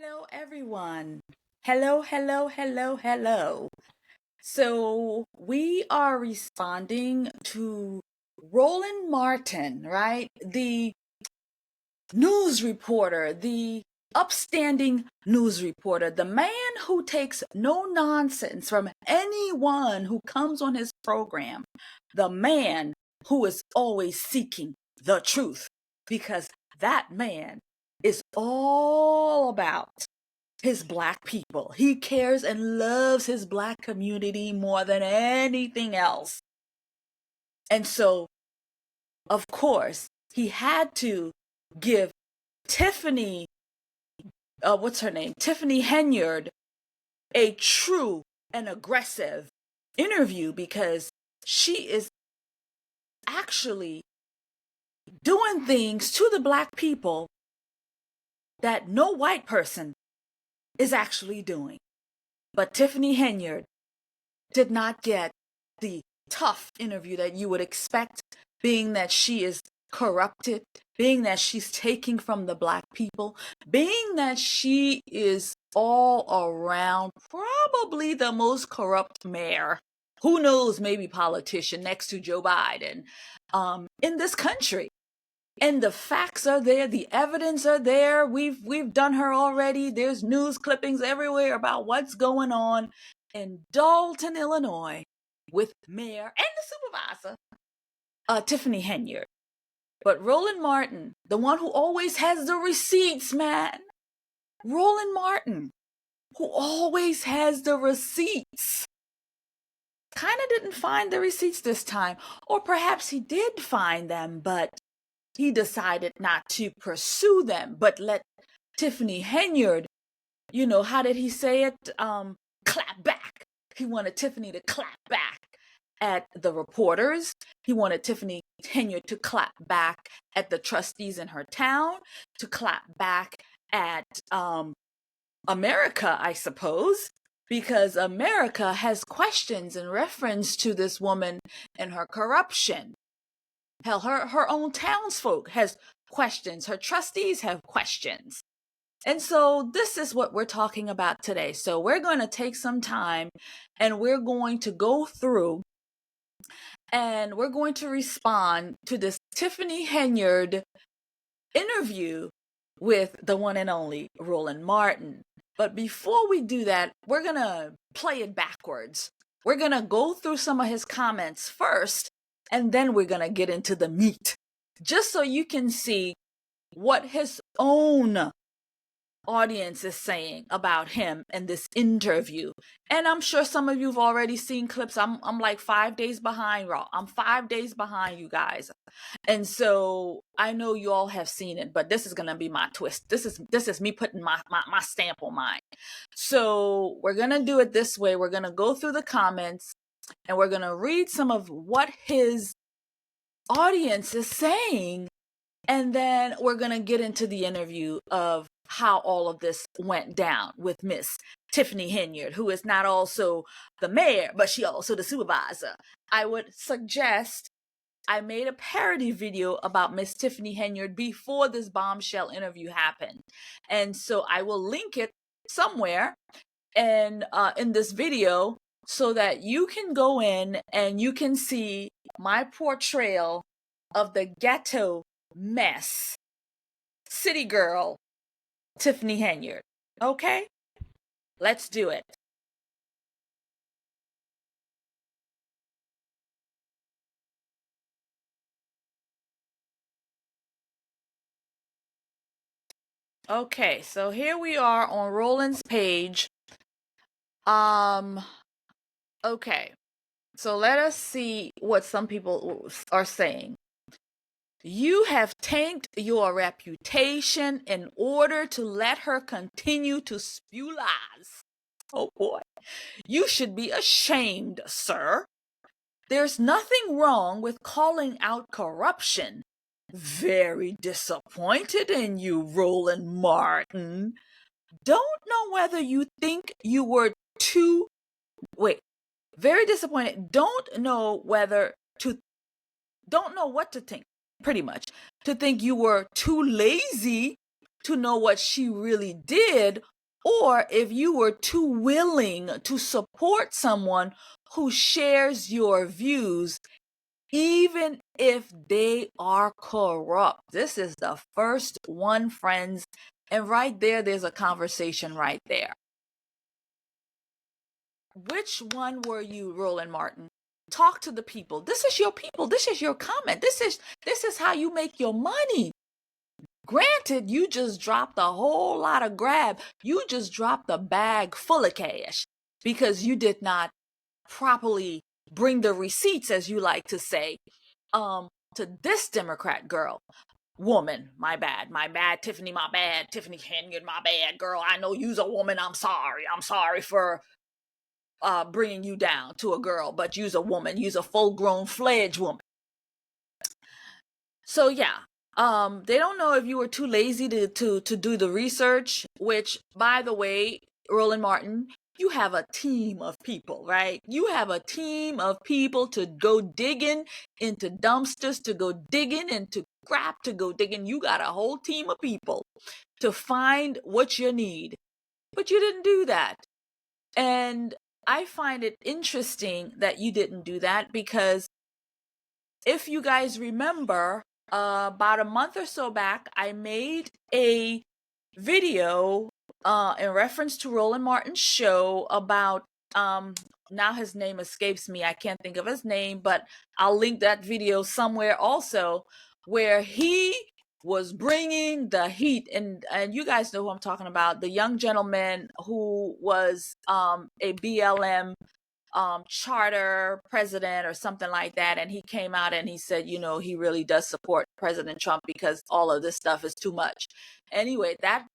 Hello, everyone. Hello, hello, hello, hello. So we are responding to Roland Martin, right? The news reporter, the upstanding news reporter, the man who takes no nonsense from anyone who comes on his program, the man who is always seeking the truth, because that man is all about his Black people. He cares and loves his Black community more than anything else. And so, of course, he had to give Tiffany, what's her name? Tiffany Henyard, a true and aggressive interview because she is actually doing things to the Black people that no white person is actually doing. But Tiffany Henyard did not get the tough interview that you would expect, being that she is corrupted, being that she's taking from the Black people, being that she is all around probably the most corrupt mayor, who knows, maybe politician next to Joe Biden, in this country. And the facts are there, the evidence are there. We've done her already. There's news clippings everywhere about what's going on in Dalton, Illinois, with Mayor and the supervisor, Tiffany Henyard. But Roland Martin, the one who always has the receipts, man. Roland Martin, who always has the receipts, kind of didn't find the receipts this time. Or perhaps he did find them, but he decided not to pursue them, but let Tiffany Henyard, how did he say it? Clap back. He wanted Tiffany to clap back at the reporters. He wanted Tiffany Henyard to clap back at the trustees in her town, to clap back at America, I suppose, because America has questions in reference to this woman and her corruption. Hell, her own townsfolk has questions. Her trustees have questions. And so this is what we're talking about today. So we're going to take some time and we're going to go through and we're going to respond to this Tiffany Henyard interview with the one and only Roland Martin. But before we do that, we're going to play it backwards. We're going to go through some of his comments first, and then we're going to get into the meat, just so you can see what his own audience is saying about him in this interview. And I'm sure some of you have already seen clips. I'm like 5 days behind, Raw. I'm 5 days behind you guys. And so I know you all have seen it, but this is going to be my twist. This is me putting my stamp on mine. So we're going to do it this way. We're going to go through the comments and we're going to read some of what his audience is saying. And then we're going to get into the interview of how all of this went down with Miss Tiffany Henyard, who is not also the mayor, but she also the supervisor. I would suggest, I made a parody video about Miss Tiffany Henyard before this bombshell interview happened. And so I will link it somewhere and in this video so that you can go in and you can see my portrayal of the ghetto mess, city girl, Tiffany Henyard. Okay? Let's do it. Okay, so here we are on Roland's page. Okay. So let us see what some people are saying. You have tanked your reputation in order to let her continue to spew lies. Oh boy. You should be ashamed, sir. There's nothing wrong with calling out corruption. Very disappointed in you, Roland Martin. Don't know whether you think you were too... Wait. Very disappointed. Don't know what to think, pretty much. To think you were too lazy to know what she really did, or if you were too willing to support someone who shares your views, even if they are corrupt. This is the first one, friends. And right there's a conversation right there. Which one were you, Roland Martin? Talk to the people. This is your people. This is your comment. This is how you make your money. Granted, you just dropped a whole lot of grab. You just dropped a bag full of cash because you did not properly bring the receipts, as you like to say, to this Democrat woman. My bad, Tiffany, my bad, Tiffany Henyard, my bad, girl. I know you's a woman. I'm sorry for bringing you down to a girl, but you's a woman. You's a full-grown, fledged woman. So yeah, they don't know if you were too lazy to do the research, which, by the way, Roland Martin, you have a team of people, right? You have a team of people to go digging into dumpsters, to go digging into crap, to go digging. You got a whole team of people to find what you need, but you didn't do that. And I find it interesting that you didn't do that, because if you guys remember, about a month or so back, I made a video in reference to Roland Martin's show about, now his name escapes me. I can't think of his name, but I'll link that video somewhere also, where he was bringing the heat. And you guys know who I'm talking about, the young gentleman who was a BLM charter president or something like that, and he came out and he said, he really does support President Trump because all of this stuff is too much. Anyway, that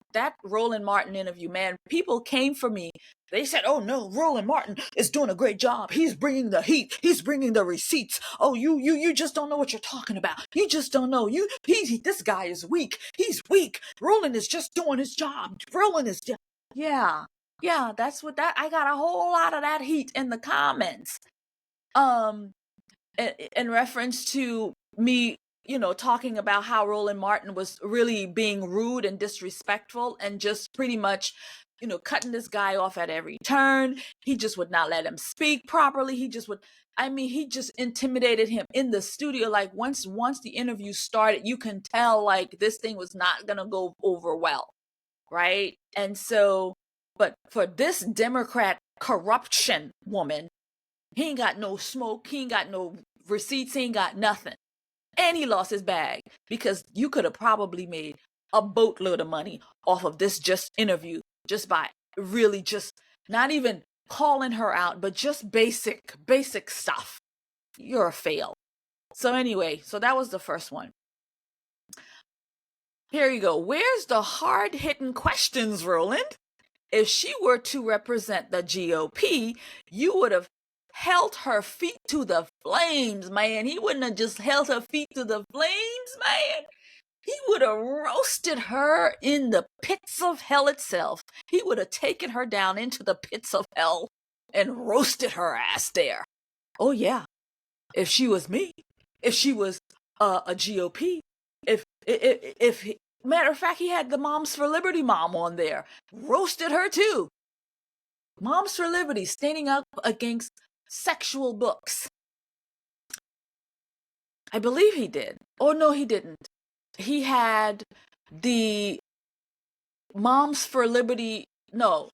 Roland Martin interview, man, people came for me. They said, oh no, Roland Martin is doing a great job. He's bringing the heat. He's bringing the receipts. Oh, you just don't know what you're talking about. You just don't know. This guy is weak. He's weak. Roland is just doing his job. Roland is just, yeah. Yeah, that's what I got a whole lot of that heat in the comments. In reference to me, talking about how Roland Martin was really being rude and disrespectful and just pretty much, cutting this guy off at every turn. He just would not let him speak properly. He just intimidated him in the studio. Like once the interview started, you can tell like this thing was not going to go over well. Right. And so, but for this Democrat corruption woman, he ain't got no smoke. He ain't got no receipts. He ain't got nothing. And he lost his bag because you could have probably made a boatload of money off of this just interview, just by really just not even calling her out, but just basic stuff. You're a fail. So anyway, so that was the first one. Here you go. Where's the hard-hitting questions, Roland? If she were to represent the GOP, you would have held her feet to the flames, man. He wouldn't have just held her feet to the flames, man. He would have roasted her in the pits of hell itself. He would have taken her down into the pits of hell and roasted her ass there. Oh, yeah. If she was me, if she was a GOP, if matter of fact, he had the Moms for Liberty mom on there, roasted her too. Moms for Liberty standing up against sexual books. I believe he did. Oh, no, he didn't. He had the Moms for Liberty. No,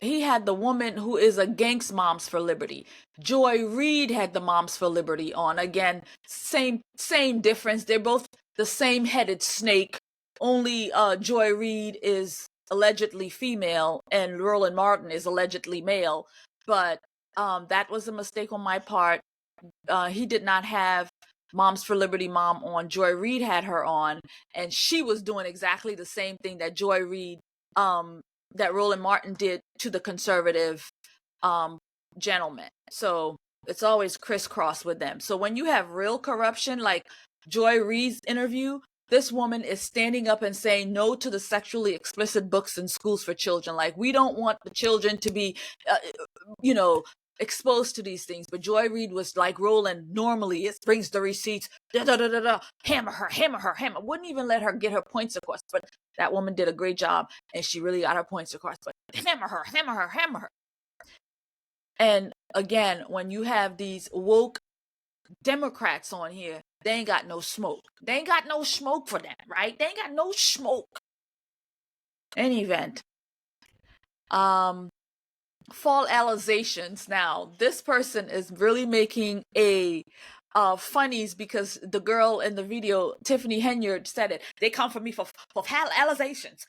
he had the woman who is against Moms for Liberty. Joy Reid had the Moms for Liberty on. Again, same difference. They're both the same headed snake. Only Joy Reid is allegedly female and Roland Martin is allegedly male. But that was a mistake on my part. He did not have Moms for Liberty mom on. Joy Reid had her on, and she was doing exactly the same thing that Joy Reid, that Roland Martin did to the conservative gentleman. So it's always crisscross with them. So when you have real corruption, like Joy Reid's interview, this woman is standing up and saying no to the sexually explicit books in schools for children. Like, we don't want the children to be, exposed to these things. But Joy Reid was like Roland normally is, brings the receipts, hammer her, hammer. Wouldn't even let her get her points across. But that woman did a great job, and she really got her points across. But hammer her. And again, when you have these woke Democrats on here, they ain't got no smoke. They ain't got no smoke for that, right? They ain't got no smoke. Any event. Fall alizations. Now, this person is really making a funnies because the girl in the video, Tiffany Henyard, said it. They come for me for foul allegations.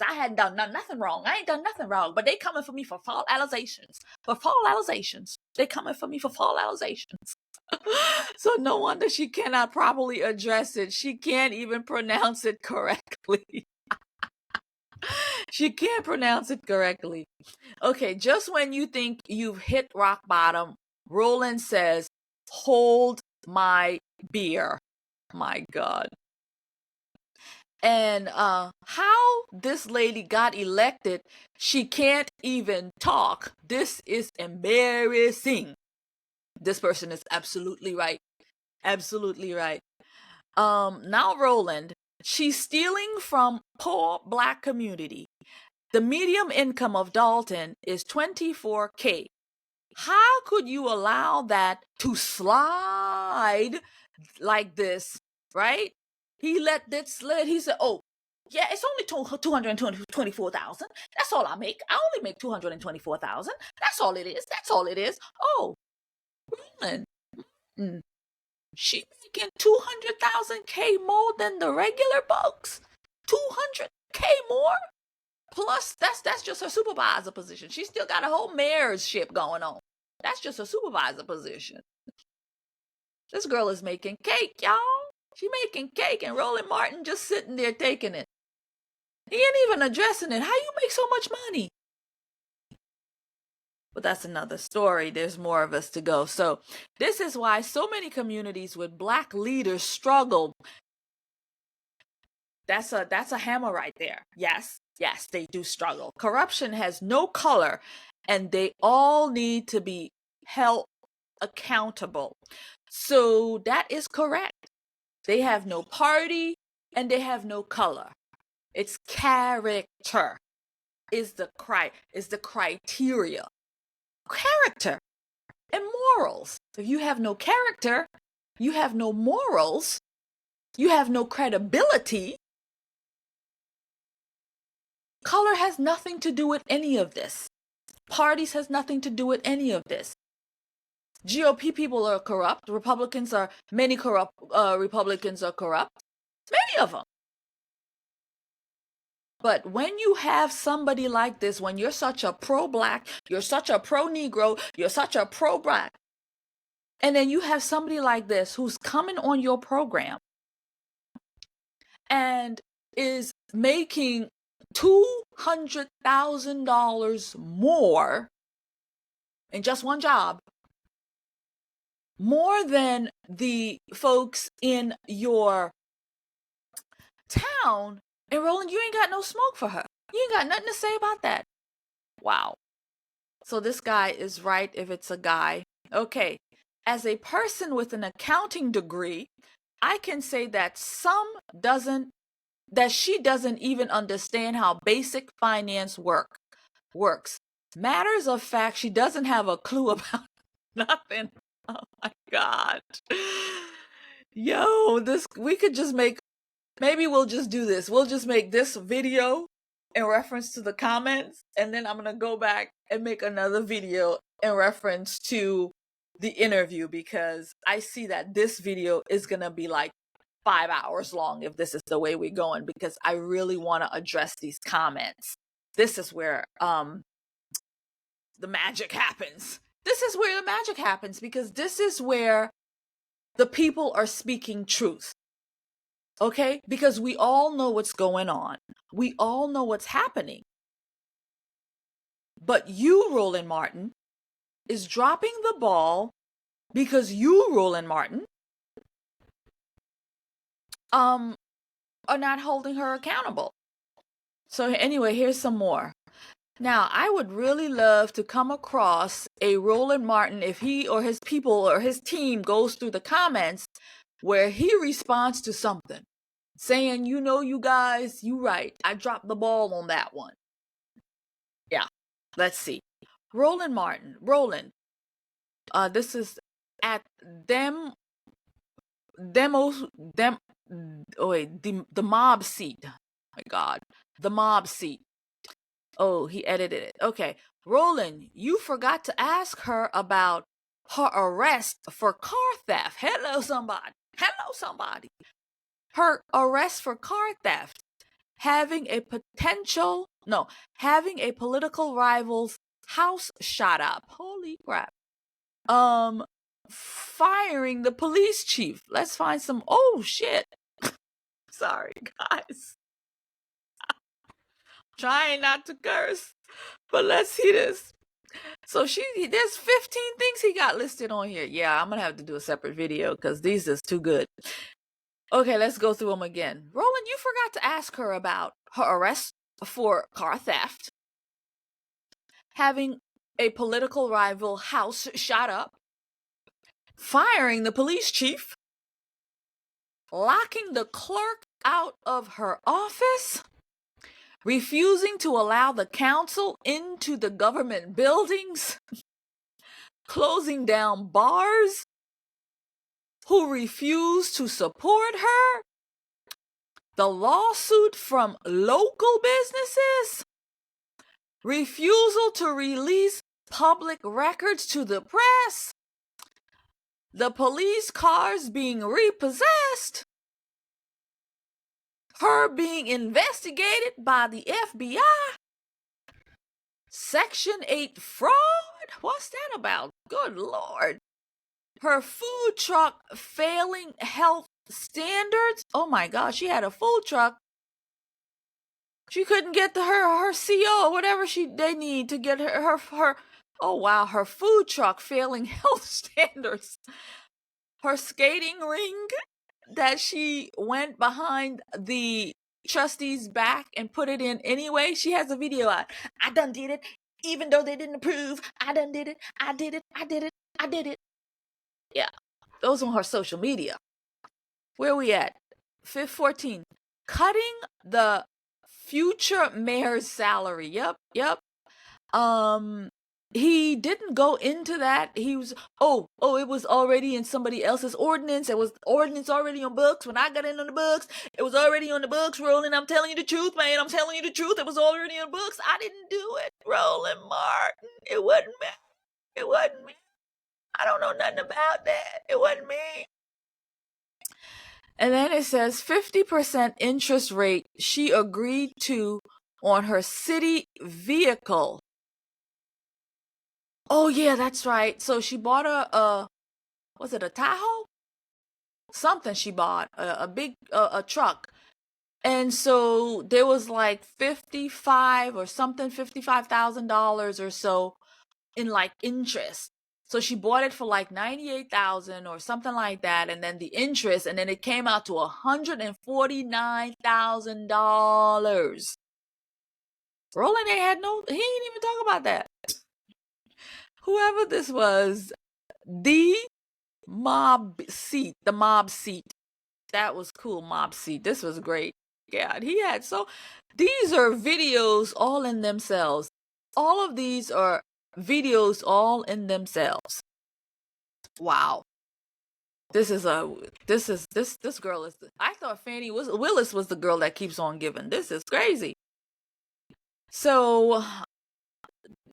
I hadn't done nothing wrong. I ain't done nothing wrong. But they coming for me for foul allegations. They coming for me for foul allegations. So no wonder she cannot properly address it. She can't even pronounce it correctly. She can't pronounce it correctly. Okay, just when you think you've hit rock bottom, Roland says, hold my beer. My God. And how this lady got elected, she can't even talk. This is embarrassing. This person is absolutely right. Absolutely right. Now Roland, she's stealing from poor Black community. The median income of Dalton is $24,000. How could you allow that to slide like this, right? He let that slide. He said, oh, yeah, it's only $224,000. That's all I make. I only make $224,000. That's all it is. Oh, Roland, she making $200,000 more than the regular folks. $200,000 more? Plus, that's just her supervisor position. She still got a whole mayorship going on. That's just her supervisor position. This girl is making cake, y'all. She making cake, and Roland Martin just sitting there taking it. He ain't even addressing it. How you make so much money? But that's another story. There's more of us to go. So this is why so many communities with Black leaders struggle. That's a hammer right there. Yes, they do struggle. Corruption has no color, and they all need to be held accountable. So that is correct. They have no party and they have no color. It's character is the criteria. Character and morals. If you have no character, you have no morals, you have no credibility. Color has nothing to do with any of this. Parties has nothing to do with any of this. GOP people are corrupt. Many corrupt Republicans are corrupt. Many of them. But when you have somebody like this, when you're such a pro-Black, you're such a pro-Negro, you're such a pro-Black, and then you have somebody like this who's coming on your program and is making $200,000 more in just one job, more than the folks in your town, and Roland, you ain't got no smoke for her. You ain't got nothing to say about that. Wow. So this guy is right if it's a guy. Okay. As a person with an accounting degree, I can say that she doesn't even understand how basic finance works. Matters of fact, she doesn't have a clue about nothing. Oh my God. Yo, maybe we'll just do this. We'll just make this video in reference to the comments, and then I'm going to go back and make another video in reference to the interview, because I see that this video is going to be like 5 hours long if this is the way we're going, because I really want to address these comments. This is where the magic happens. Because this is where the people are speaking truth. Okay? Because we all know what's going on. We all know what's happening. But you, Roland Martin, is dropping the ball because you, Roland Martin, are not holding her accountable. So anyway, here's some more. Now, I would really love to come across a Roland Martin if he or his people or his team goes through the comments where he responds to something saying, you guys, you right. I dropped the ball on that one. Yeah, let's see. Roland Martin. Roland. This is at the mob seat. Oh my God. The mob seat. Oh, he edited it. Okay. Roland, you forgot to ask her about her arrest for car theft. Hello, somebody. Hello, somebody. Her arrest for car theft. Having a political rival's house shot up. Holy crap. Firing the police chief. Let's find some. Oh, shit. Sorry, guys. Trying not to curse, but let's see this. So there's 15 things he got listed on here. Yeah, I'm gonna have to do a separate video because these is too good. Okay, let's go through them again. Roland, you forgot to ask her about her arrest for car theft, having a political rival house shot up, firing the police chief, locking the clerk out of her office, refusing to allow the council into the government buildings, closing down bars, who refused to support her, the lawsuit from local businesses, refusal to release public records to the press, the police cars being repossessed, her being investigated by the FBI, Section 8 fraud? What's that about? Good Lord. Her food truck failing health standards? Oh my gosh, she had a food truck. She couldn't get her CO or whatever they need to get her oh wow, her food truck failing health standards. Her skating ring that she went behind the trustee's back and put it in anyway. She has a video out. I done did it, even though they didn't approve. I done did it. I did it. I did it. I did it. Yeah, those on her social media. Where we at? 14. Cutting the future mayor's salary. Yep. He didn't go into that. He was, it was already in somebody else's ordinance. It was ordinance already on books. When I got in on the books, it was already on the books, Roland. I'm telling you the truth, man. I'm telling you the truth. It was already on books. I didn't do it, Roland Martin. It wasn't me. It wasn't me. I don't know nothing about that. It wasn't me. And then it says 50% interest rate she agreed to on her city vehicle. Oh yeah, that's right. So she bought was it a Tahoe? Something she bought, a big a truck. And so there was like $55,000 or so in like interest. So she bought it for like $98,000 or something like that, and then the interest, and then it came out to $149,000. Roland he didn't even talk about that. Whoever this was, the mob seat. That was cool, mob seat. This was great. Yeah, these are videos all in themselves. All of these are videos all in themselves. Wow. This girl is, I thought Fannie Willis was the girl that keeps on giving. This is crazy. So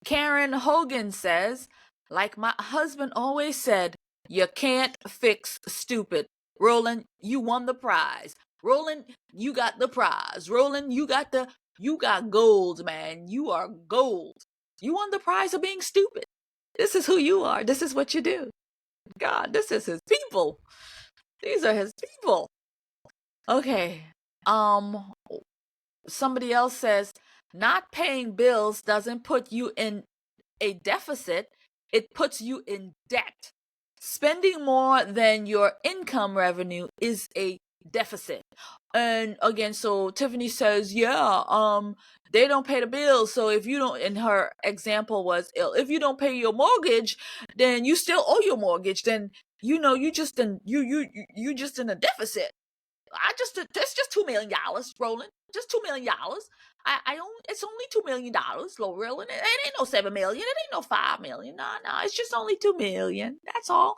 Karen Hogan says, like my husband always said, you can't fix stupid. Roland, you won the prize. Roland, you got the prize. Roland, you got gold, man. You are gold. You won the prize of being stupid. This is who you are. This is what you do. God, this is his people. These are his people. Okay. Somebody else says, not paying bills doesn't put you in a deficit. It puts you in debt. Spending more than your income revenue is a deficit. And again, so Tiffany says, yeah, they don't pay the bills. So if you don't, and her example was, if you don't pay your mortgage, then you still owe your mortgage. Then, you just you just in a deficit. That's just $2 million, Roland. Just $2 million. I own, it's only $2 million, Roland. It ain't no 7 million. It ain't no 5 million. No, it's just only 2 million. That's all.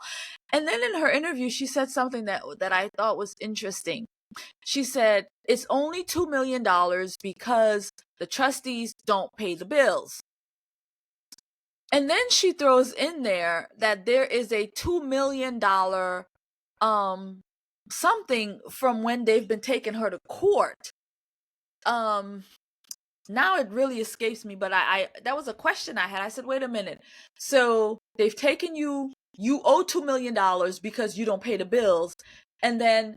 And then in her interview, she said something that I thought was interesting. She said it's only $2 million because the trustees don't pay the bills. And then she throws in there that there is a $2 million something from when they've been taking her to court. Now it really escapes me, but I that was a question I had. I said, wait a minute. So they've taken you owe $2 million because you don't pay the bills, and then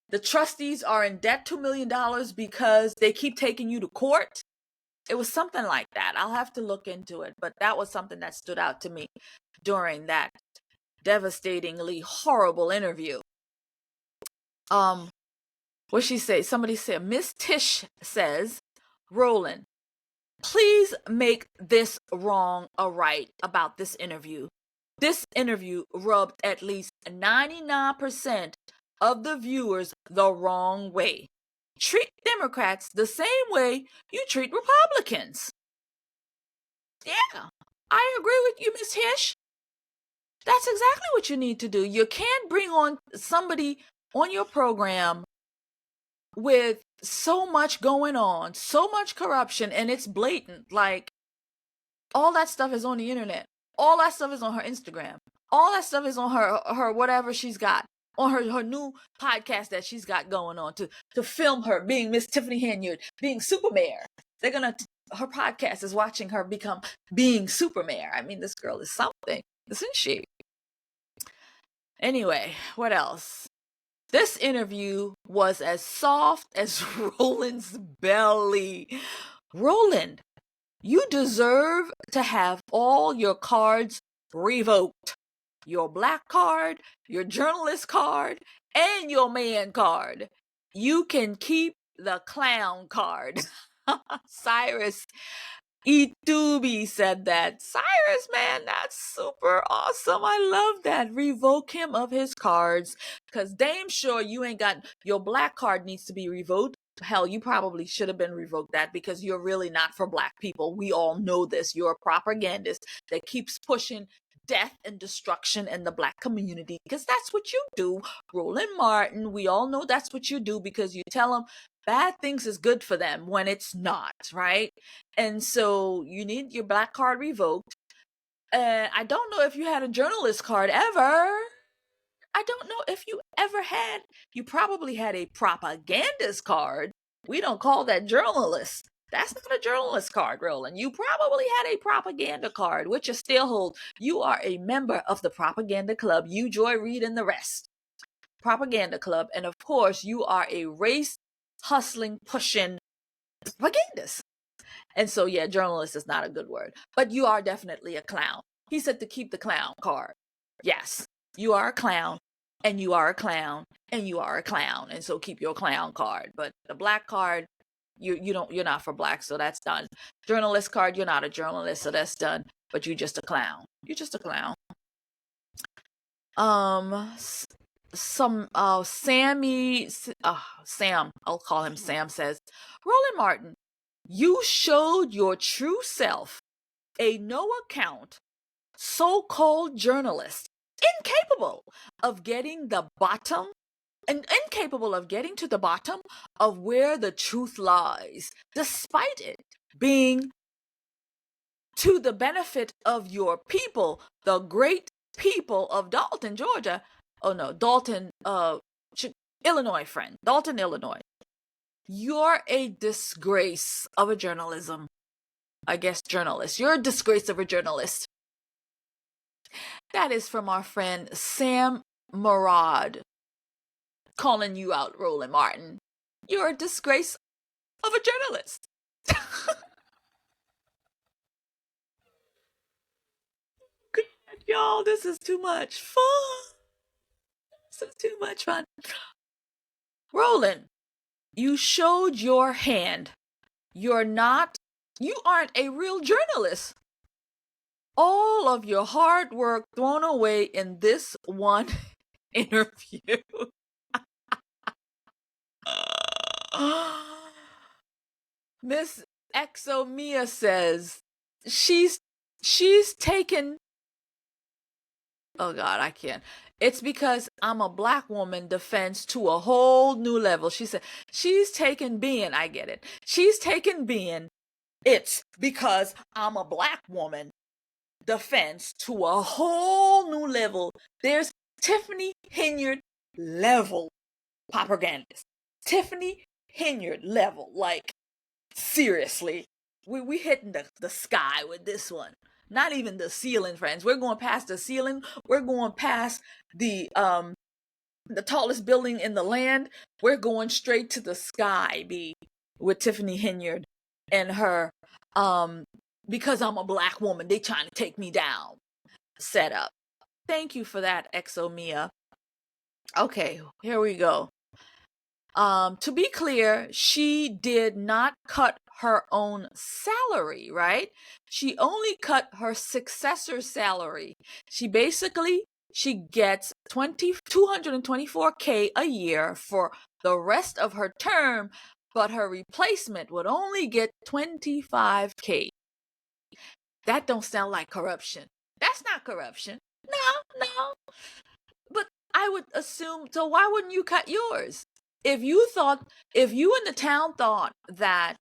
the trustees are in debt $2 million because they keep taking you to court. It was something like that. I'll have to look into it, but that was something that stood out to me during that devastatingly horrible interview. What she say? Somebody said, Miss Tish says, Roland, please make this wrong a right about this interview. This interview rubbed at least 99% of the viewers the wrong way. Treat Democrats the same way you treat Republicans. Yeah, I agree with you, Miss Tish. That's exactly what you need to do. You can't bring on somebody on your program with so much going on, so much corruption, and it's blatant. Like, all that stuff is on the internet. All that stuff is on her Instagram. All that stuff is on her whatever she's got, on her new podcast that she's got going on to film her being Miss Tiffany Henyard, being super mayor. Her podcast is watching her become being super mayor. I mean, this girl is something, isn't she? Anyway, what else? This interview was as soft as Roland's belly. Roland, you deserve to have all your cards revoked. Your black card, your journalist card, and your man card. You can keep the clown card. Cyrus Itubi said that. Cyrus, man, that's super awesome. I love that. Revoke him of his cards, because damn sure you ain't got, your black card needs to be revoked. Hell, you probably should have been revoked that, because you're really not for black people. We all know this. You're a propagandist that keeps pushing death and destruction in the black community, because that's what you do. Roland Martin, we all know that's what you do, because you tell them bad things is good for them when it's not, right? And so you need your black card revoked. I don't know if you had a journalist card ever. I don't know if you ever had. You probably had a propagandist card. We don't call that journalist. That's not a journalist card, Roland. You probably had a propaganda card, which you still hold. You are a member of the propaganda club. You, Joy Reid, and the rest. Propaganda club. And of course, you are a race hustling, pushing propagandist. And so, yeah, journalist is not a good word, but you are definitely a clown. He said to keep the clown card. Yes, you are a clown, and you are a clown, and you are a clown. And so keep your clown card. But the black card, you're not for black, so that's done. Journalist card, you're not a journalist, so that's done. But you're just a clown. You're just a clown. Sam, I'll call him Sam, says, Roland Martin, you showed your true self, a no account, so-called journalist, incapable of getting to the bottom of where the truth lies, despite it being to the benefit of your people, the great people of Dalton, Georgia. Oh no, Dalton, Illinois, friend. Dalton, Illinois. You're a disgrace of a journalism. I guess journalist. You're a disgrace of a journalist. That is from our friend Sam Murad, calling you out, Roland Martin. You're a disgrace of a journalist. Y'all, this is too much fun. This is too much fun. Roland, You showed your hand. You aren't a real journalist. All of your hard work thrown away in this one interview. Miss Exomia says she's taken. Oh God, I can't. It's because I'm a black woman defense to a whole new level. She said she's taken being. I get it. She's taken being. It's because I'm a black woman defense to a whole new level. There's Tiffany Henyard level propagandist. Tiffany Henyard level. Like, seriously. We hitting the sky with this one. Not even the ceiling, friends. We're going past the ceiling. We're going past the tallest building in the land. We're going straight to the sky, with Tiffany Henyard and her because I'm a black woman, they trying to take me down setup. Thank you for that, Exomia. Okay, here we go. To be clear, she did not cut her own salary, right? She only cut her successor's salary. She gets $224K a year for the rest of her term, but her replacement would only get $25K. That don't sound like corruption. That's not corruption. No. But I would assume, so why wouldn't you cut yours? If you in the town thought that,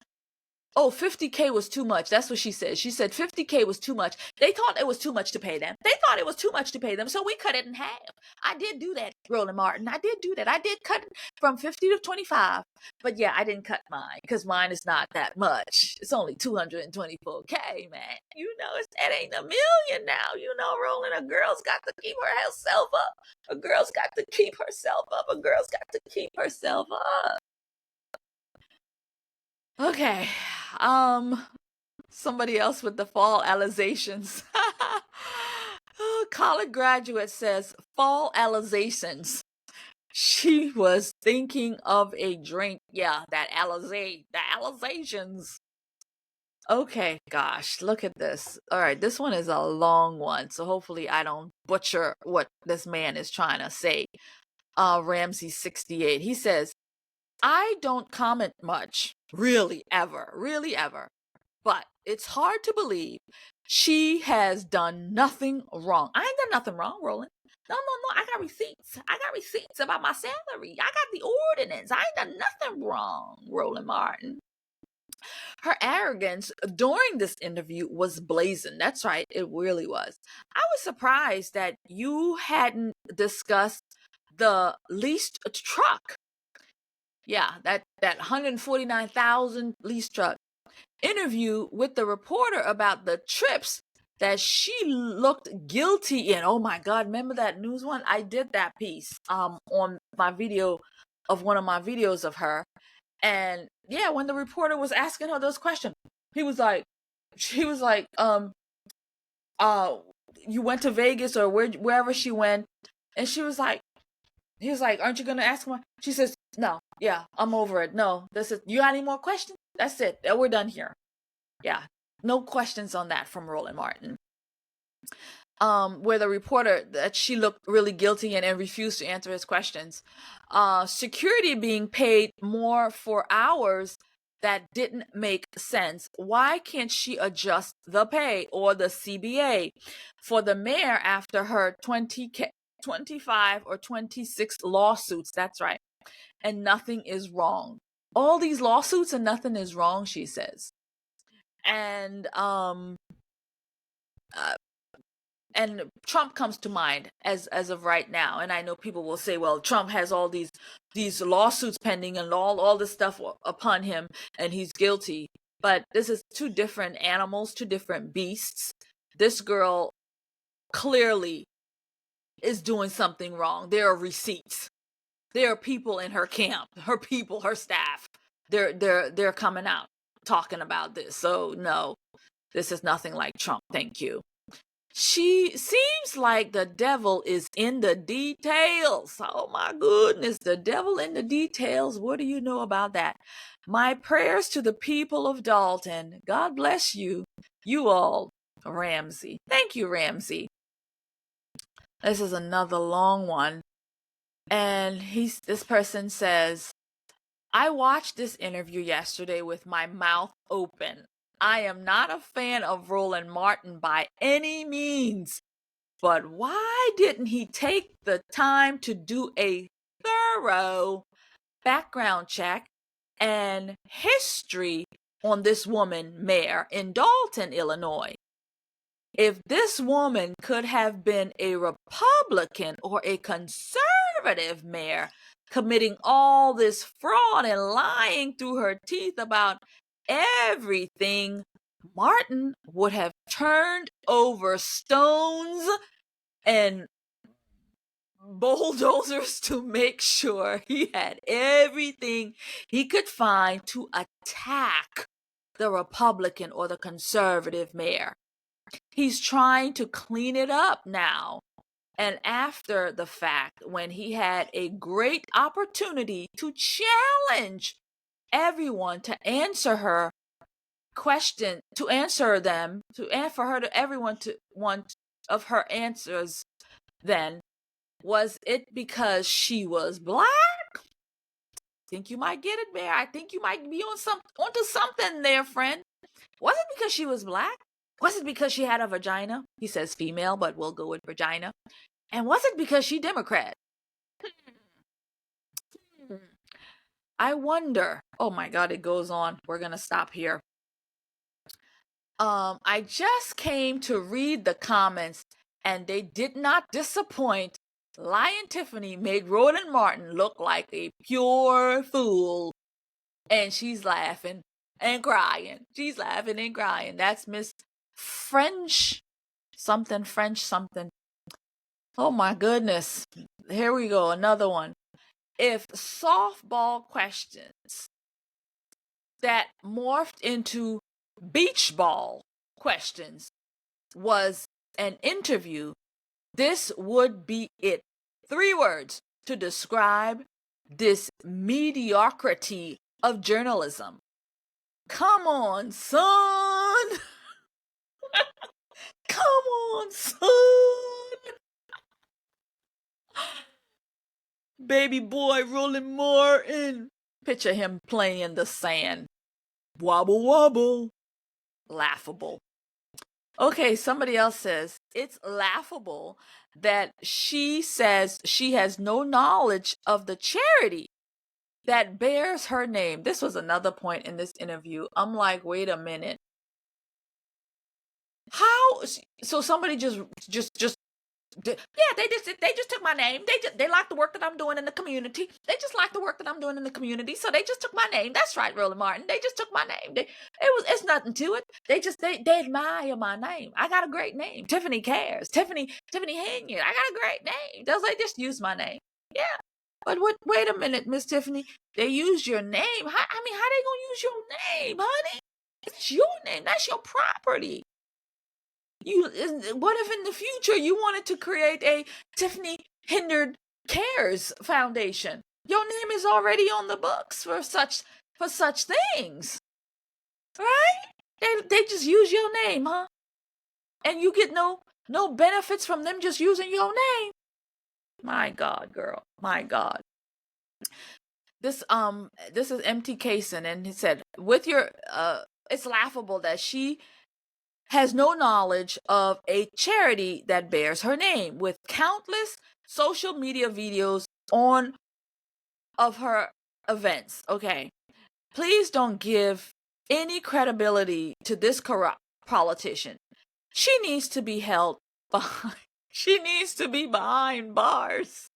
50K was too much. That's what she said. She said 50K was too much. They thought it was too much to pay them. So we cut it in half. I did do that, Roland Martin. I did do that. I did cut it from 50 to 25. But yeah, I didn't cut mine because mine is not that much. It's only 224K, man. It ain't a million now. Roland, a girl's got to keep herself up. A girl's got to keep herself up. Okay. Somebody else with the fall alizations. College graduate says fall alizations. She was thinking of a drink. Yeah, the alizations. Okay, gosh, look at this. All right, this one is a long one, so hopefully I don't butcher what this man is trying to say. Ramsey 68. He says, I don't comment much, really ever. But it's hard to believe she has done nothing wrong. I ain't done nothing wrong, Roland. No. I got receipts about my salary. I got the ordinance. I ain't done nothing wrong, Roland Martin. Her arrogance during this interview was blazing. That's right. It really was. I was surprised that you hadn't discussed the leased truck. Yeah, that 149,000 leased truck. Interview with the reporter about the trips that she looked guilty in. Oh my God, remember that news one? I did that piece on my video of one of my videos of her. And yeah, when the reporter was asking her those questions, she was like, you went to Vegas or wherever she went, and he was like, aren't you gonna ask more? She says, no, yeah, I'm over it. No, you got any more questions? That's it. We're done here. Yeah, no questions on that from Roland Martin. Where the reporter, that she looked really guilty and refused to answer his questions. Security being paid more for hours that didn't make sense. Why can't she adjust the pay or the CBA for the mayor after her 25 or 26 lawsuits? That's right. And nothing is wrong. All these lawsuits and nothing is wrong, she says. And Trump comes to mind as of right now. And I know people will say, well, Trump has all these lawsuits pending and all this stuff upon him, and he's guilty. But this is two different animals, two different beasts. This girl clearly is doing something wrong. There are receipts. There are people in her camp, her people, her staff. They're coming out talking about this. So no, this is nothing like Trump. Thank you. She seems like the devil is in the details. Oh my goodness, the devil in the details. What do you know about that? My prayers to the people of Dalton. God bless you. You all, Ramsey. Thank you, Ramsey. This is another long one. And this person says, I watched this interview yesterday with my mouth open. I am not a fan of Roland Martin by any means, but why didn't he take the time to do a thorough background check and history on this woman mayor in Dalton, Illinois? If this woman could have been a Republican or a conservative mayor committing all this fraud and lying through her teeth about everything, Martin would have turned over stones and bulldozers to make sure he had everything he could find to attack the Republican or the conservative mayor. He's trying to clean it up now. And after the fact, when he had a great opportunity to challenge everyone to answer her question, to answer them, for her to everyone to one of her answers, then was it because she was black? I think you might get it, Bear. I think you might be onto something there, friend. Was it because she was black? Was it because she had a vagina? He says female, but we'll go with vagina. And was it because she Democrat? I wonder. Oh my God, it goes on. We're going to stop here. I just came to read the comments and they did not disappoint. Lion Tiffany made Roland Martin look like a pure fool. And she's laughing and crying. She's laughing and crying. That's Miss French something. Oh my goodness. Here we go. Another one. If softball questions that morphed into beach ball questions was an interview, this would be it. 3 words to describe this mediocrity of journalism. Come on, son. Come on, son. Baby boy Roland Martin. Picture him playing in the sand. Wobble, wobble. Laughable. Okay, somebody else says, it's laughable that she says she has no knowledge of the charity that bears her name. This was another point in this interview. I'm like, wait a minute. How? So somebody just yeah, they just took my name. They like the work that I'm doing in the community. They just like the work that I'm doing in the community. So they just took my name. That's right, Roland Martin. They just took my name. It's nothing to it. They admire my name. I got a great name. Tiffany cares. Tiffany Henyard. I got a great name. They just use my name. Yeah. But wait a minute, Miss Tiffany. They use your name. How they gonna use your name, honey? It's your name. That's your property. What if in the future you wanted to create a Tiffany Henyard Cares Foundation? Your name is already on the books for such things, right? They just use your name, huh? And you get no benefits from them just using your name. My God, girl, my God. This is MT Kaysen, and he said, with your it's laughable that she has no knowledge of a charity that bears her name, with countless social media videos of her events. Okay, please don't give any credibility to this corrupt politician. She needs to be held behind. She needs to be behind bars.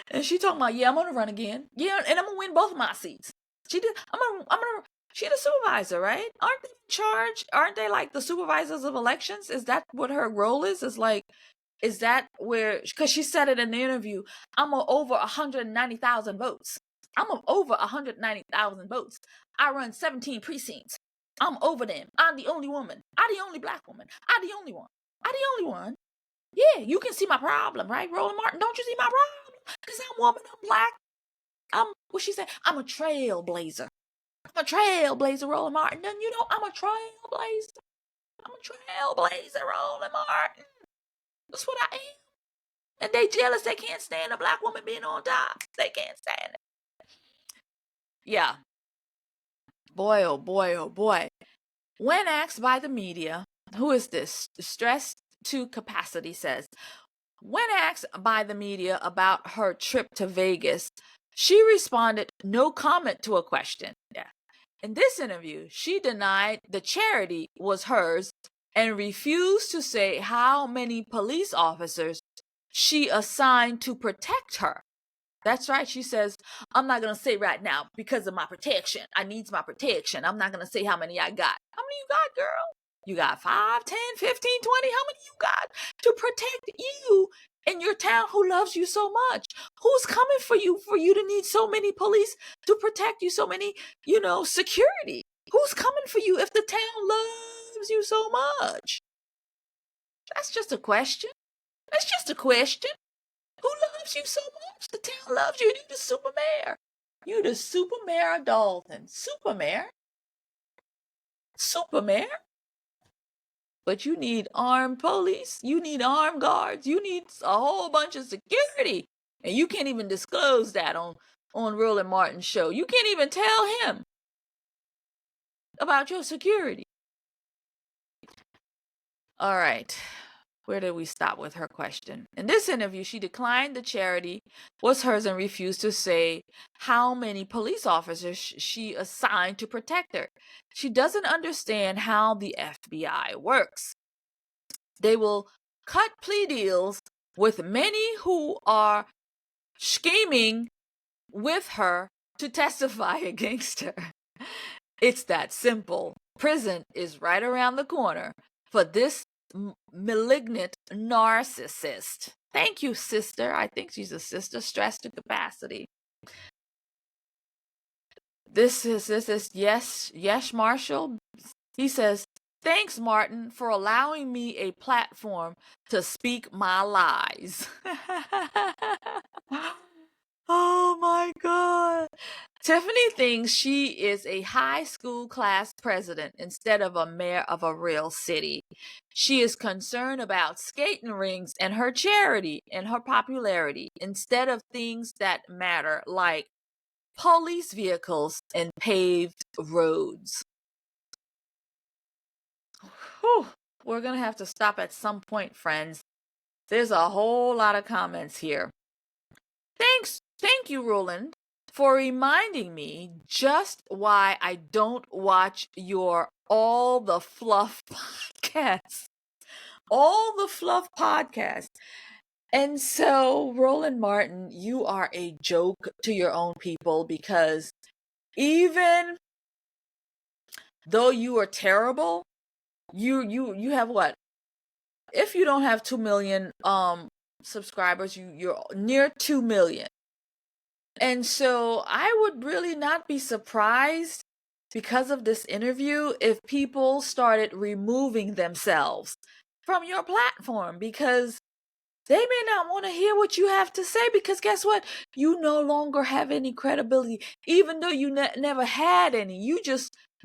And she talking about, yeah, I'm gonna run again. Yeah, and I'm gonna win both of my seats. She did. I'm gonna. She the supervisor, right? Aren't they in charge? Aren't they like the supervisors of elections? Is that what her role is? Is that where? Because she said it in the interview. I'm over 190,000 votes. I'm over 190,000 votes. I run 17 precincts. I'm over them. I'm the only woman. I'm the only black woman. I'm the only one. I'm the only one. Yeah, you can see my problem, right, Roland Martin? Don't you see my problem? Because I'm woman, I'm black. What she said? I'm a trailblazer. I'm a trailblazer, Roland Martin. And you know, I'm a trailblazer. I'm a trailblazer, Roland Martin. That's what I am. And they jealous. They can't stand a black woman being on top. They can't stand it. Yeah. Boy, oh boy, oh boy. When asked by the media, who is this? Stressed to Capacity says, when asked by the media about her trip to Vegas, she responded, no comment to a question. Yeah. In this interview, she denied the charity was hers and refused to say how many police officers she assigned to protect her. That's right. She says, I'm not going to say right now because of my protection. I needs my protection. I'm not going to say how many I got. How many you got, girl? You got 5, 10, 15, 20. How many you got to protect you in your town who loves you so much? Who's coming for you to need so many police to protect you, so many, security? Who's coming for you if the town loves you so much? That's just a question. That's just a question. Who loves you so much? The town loves you. You the super mayor. You the super mayor of Dalton. Super mayor. Super mayor. But you need armed police. You need armed guards. You need a whole bunch of security. And you can't even disclose that on Roland Martin's show. You can't even tell him about your security. All right. Where did we stop with her question? In this interview, she declined the charity was hers and refused to say how many police officers she assigned to protect her. She doesn't understand how the FBI works. They will cut plea deals with many who are scheming with her to testify against her. It's that simple. Prison is right around the corner for this malignant narcissist. Thank you, sister. I think she's a sister. Stressed to Capacity. This is yes, Marshall. He says, thanks, Martin, for allowing me a platform to speak my lies. Oh my God. Tiffany thinks she is a high school class president instead of a mayor of a real city. She is concerned about skating rinks and her charity and her popularity instead of things that matter like police vehicles and paved roads. Whew. We're going to have to stop at some point, friends. There's a whole lot of comments here. Thank you, Roland, for reminding me just why I don't watch your All the Fluff podcast. All the Fluff podcast. And so, Roland Martin, you are a joke to your own people because even though you are terrible, you have what? If you don't have 2 million subscribers, you're near 2 million. And so I would really not be surprised because of this interview if people started removing themselves from your platform because they may not want to hear what you have to say because guess what? You no longer have any credibility, even though you never had any.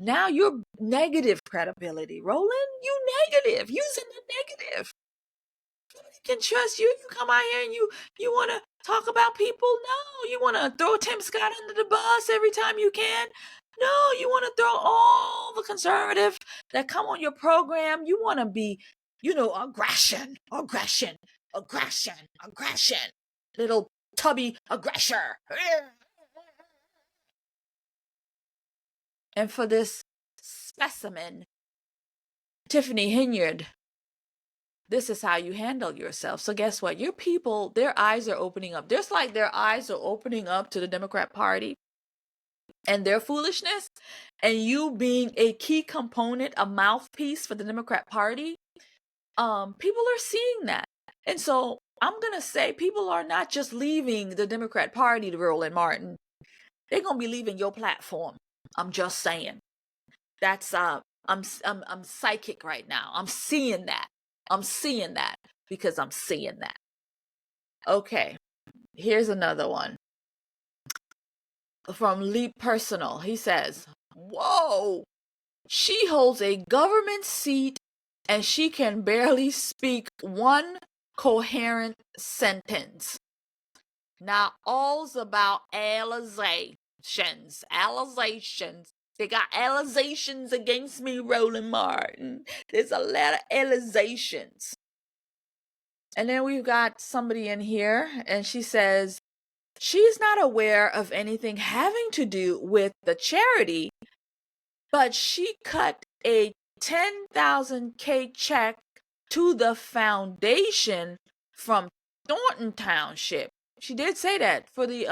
Now you're negative credibility. Roland, you negative, using the negative. Can trust you. You come out here and you want to talk about people. No, you want to throw Tim Scott under the bus every time you can. No, you want to throw all the conservative that come on your program. You want to be, aggression. Little tubby aggressor. And for this specimen, Tiffany Henyard, this is how you handle yourself. So guess what? Your people, their eyes are opening up. Just like their eyes are opening up to the Democrat Party and their foolishness, and you being a key component, a mouthpiece for the Democrat Party, people are seeing that. And so I'm going to say people are not just leaving the Democrat Party to Roland Martin. They're going to be leaving your platform. I'm just saying. That's I'm psychic right now. I'm seeing that. I'm seeing that because I'm seeing that. Okay, here's another one from Leap Personal. He says, "Whoa, she holds a government seat and she can barely speak one coherent sentence. Now all's about allegations. Allegations. They got allegations against me, Roland Martin. There's a lot of allegations." And then we've got somebody in here, and she says, she's not aware of anything having to do with the charity, but she cut a 10,000K check to the foundation from Thornton Township. She did say that for the,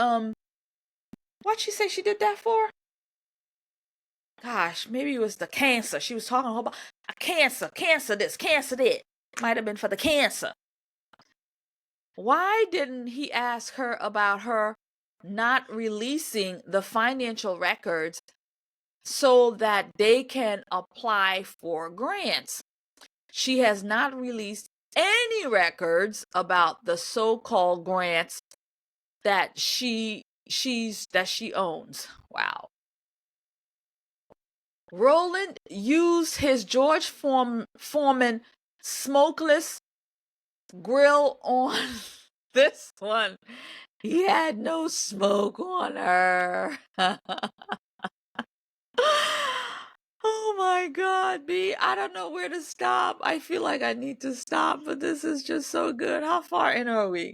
what'd she say she did that for? Gosh, maybe it was the cancer. She was talking about a cancer this, cancer that. Might have been for the cancer. Why didn't he ask her about her not releasing the financial records so that they can apply for grants? She has not released any records about the so-called grants that she owns. Wow. Roland used his George Foreman smokeless grill on this one. He had no smoke on her. Oh my God, B. I don't know where to stop. I feel like I need to stop, but this is just so good. How far in are we?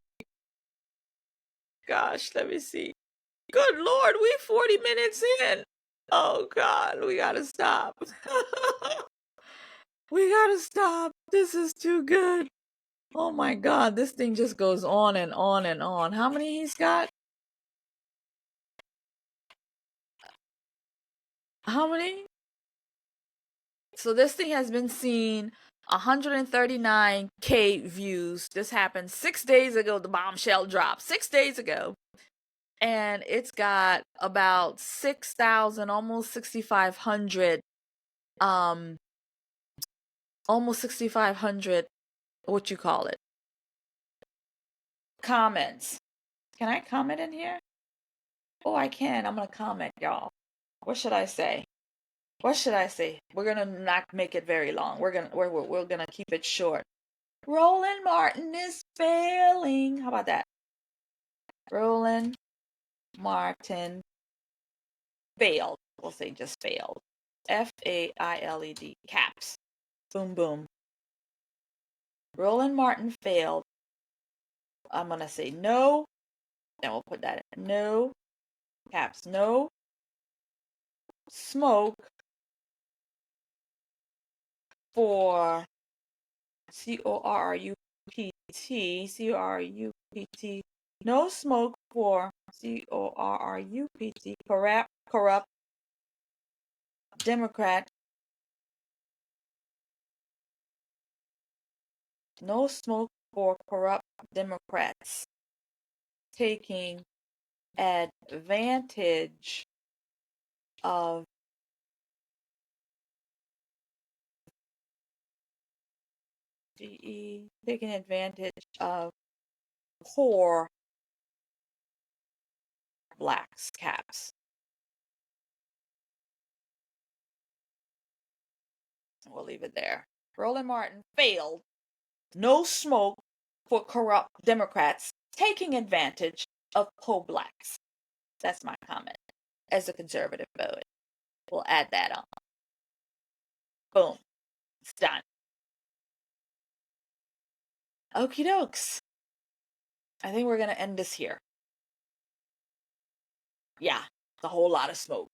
Gosh, let me see. Good Lord, we 40 minutes in. Oh God, we gotta stop. We gotta stop. This is too good. Oh my God, this thing just goes on and on and on. How many he's got? How many? So this thing has been seen 139K views. This happened 6 days ago. The bombshell dropped 6 days ago. And it's got about 6,000, almost 6,500, almost 6,500, what you call it? Comments. Can I comment in here? Oh, I can. I'm going to comment, y'all. What should I say? What should I say? We're gonna not make it very long. We're gonna keep it short. Roland Martin is failing. How about that? Roland Martin failed. We'll say just failed. Failed. Caps. Boom boom. Roland Martin failed. I'm gonna say no. Then we'll put that in. No. Caps. No. Smoke for CORRUPT. No smoke for CORRUPT. Corrupt Democrat. No smoke for corrupt Democrats taking advantage of taking advantage of poor blacks. Caps. We'll leave it there. Roland Martin failed. No smoke for corrupt Democrats taking advantage of poor blacks. That's my comment as a conservative poet. We'll add that on. Boom. It's done. Okie dokes. I think we're going to end this here. Yeah, it's a whole lot of smoke.